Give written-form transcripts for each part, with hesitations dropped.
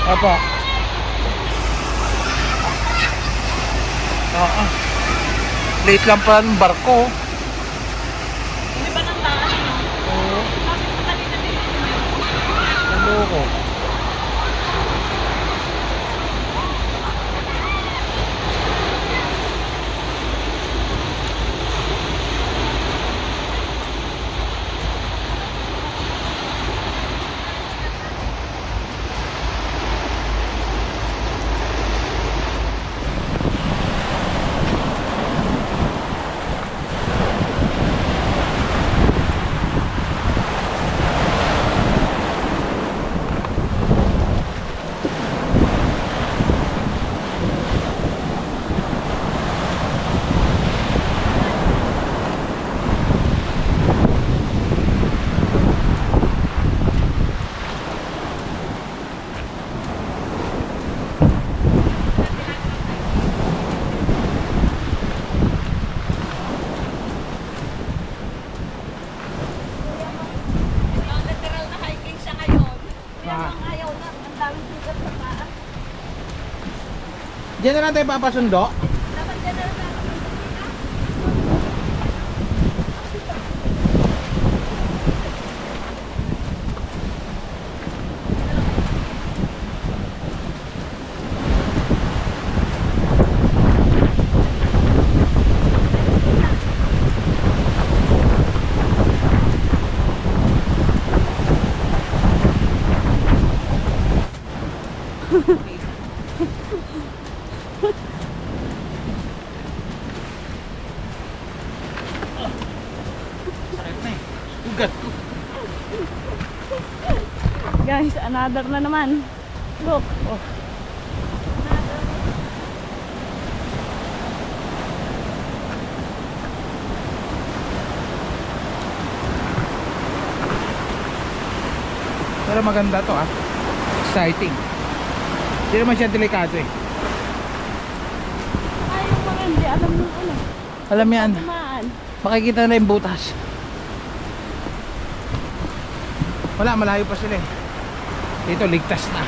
Opo. Oo. Late lang pala ng barko. Hindi ba nang daan? Oo. Bakit pa kanina dito? Naloko. Ang literal na hiking siya ngayon. Kaya Ah. mga ayaw na. Ang daming sugat sa paa. Diyan na lang tayo papasundo. Dapat dyan na lang ako. Sakit na eh. Ugat ko. Guys, another na naman. Look. Oh. Pero maganda to ah. Exciting. Hindi naman siya delikado eh. Ay, yung mga hindi alam ng ano. Alam yan. Tumaan. Makikita na yung butas. Wala, malayo pa sila eh. Dito, ligtas na.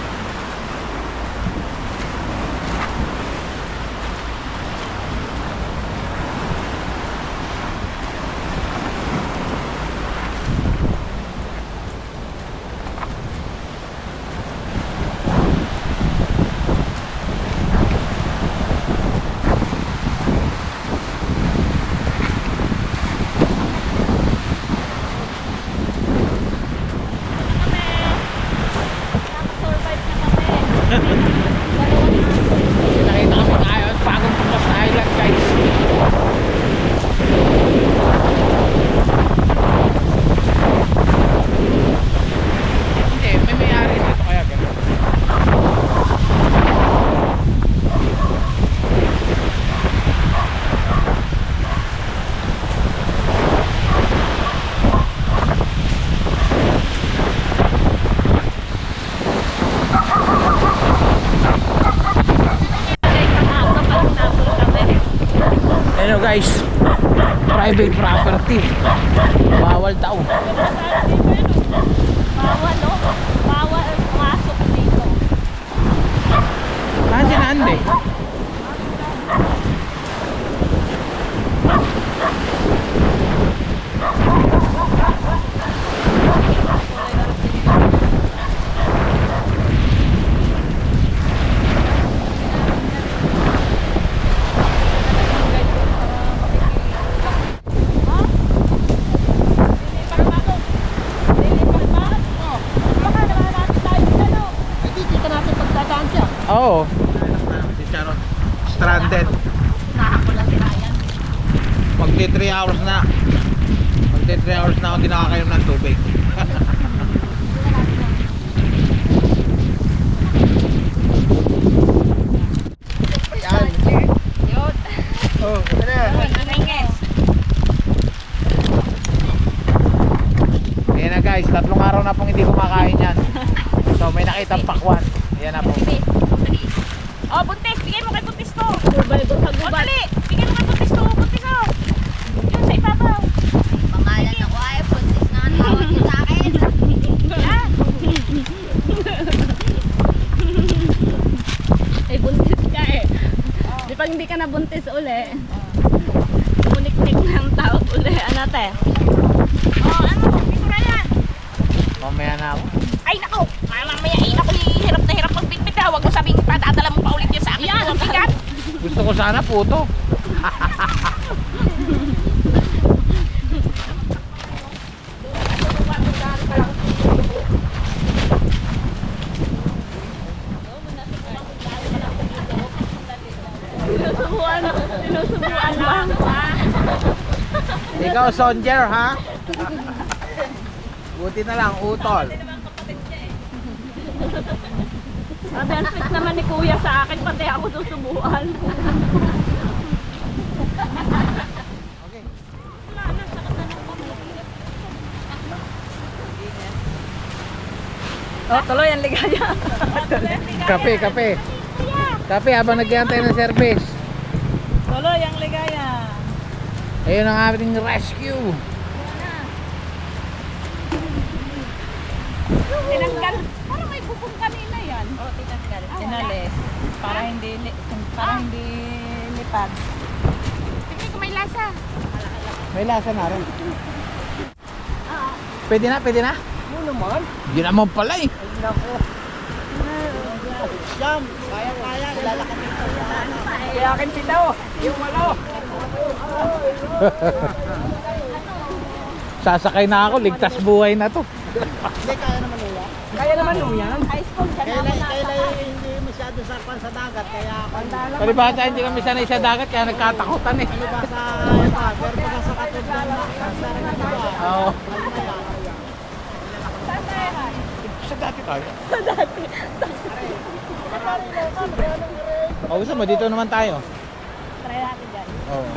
Survive na kami. Nakita kami tayo at bagong punta sa island guys. Hindi, may may-ari dito kaya ganun. Ano guys, private property. Bawal daw. Bawal, no? Bawal pumasok dito. Saan si Nande? Oo. Si Charon. Stranded. Magti 3 hours na. Magti 3 hours na ako hindi nakakainom ng tubig. Oh, ano yan? Ayan na guys, 3 araw na pong hindi kumakain yan. So may nakitang pakwan. Ayan na po. Oh, buntis! Bigay mo kay buntis to! Survivor sa gubat. Dali! Bigay mo kay buntis to! Buntis to! Yun sa ibabaw. Pangalan ako ay buntis na ang tawag niyo sa akin. Yan! ka na buntis uli. Unik-nik ng tao uli. Ano te? Oh, ano? Picture yan. Mamaya na ako. Ay, nako! Mamaya ako hirap na hirap magbitbit ha. Huwag mo sabing padadala mo pa ulit yan sa akin. Yan, ang bigat. Gusto ko sana puto. Sinusubuan lang. Ikaw, Sonjer, ha? Buti na lang, utol. Sabi, ang sweet naman ni Kuya sa akin, pati ako susubuan. Okay. Oh, tuloy ang ligaya. Kape, kape. Kape habang nag-iantay ng service. Tuloy ang ligaya. Ayun ang ating rescue. Tinanggal. Parang may bubong kanina yan. Oh, tinanggal. Tinalis para hindi lipad. Tingnan ko may lasa. May lasa na rin. Pwede na, pwede na? Ano naman? Hindi naman pala eh. Nako. Jam, kaya ilalakad nito. Kaya akin pitaw. Yung malo. Sasakay na ako, ligtas buhay na to. Hindi, kaya naman nila. Kaya naman yan. High school ka na. Kaya hindi masyado sarpan sa dagat. Kaya Palibasa, hindi kami sanay sa dagat kaya nagkatakutan eh. palibasa, pero pagka sa katulad na, sa Oo. Sa dati tayo. Sa dati. O gusto mo, dito naman tayo. Try natin dyan. Oo.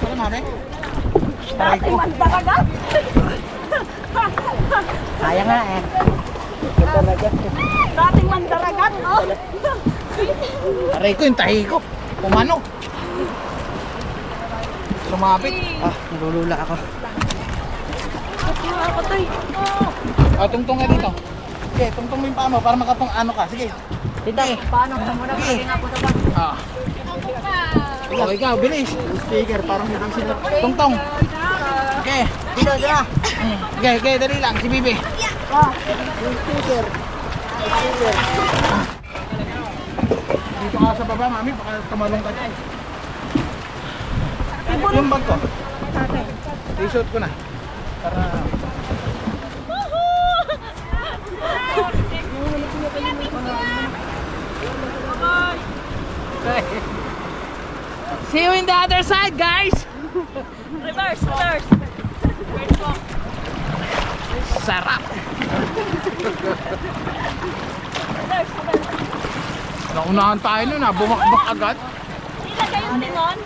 Ano mami? Aray ko. Mandaragat? Kaya nga eh. Dating mandaragat, oh. Aray ko yung tahi ko. Pumano. Sumapit. Ah, nalulula ako. Nakakatay. O, tungtong ka dito. Sige, tungtong mo yung paa mo para makatong ano ka. Sige. Tita, paano ka muna Sige. pagiging ako sa bag? Ah. O, ikaw, bilis. Sticker, parang hindi sila. Tungtong. Okay. Dito, dito. Okay, okay, dali lang. Si Bibi. Sticker. Sticker. Dito ka sa baba, mami. Baka tumalong ka dyan. Yung bag ko. I-shoot ko na. Para... Okay. See you in the other side, guys! Reverse, reverse. Sarap! Reverse, reverse. Naunahan tayo nun ha, bumakbak agad. Ilagay yung lingon.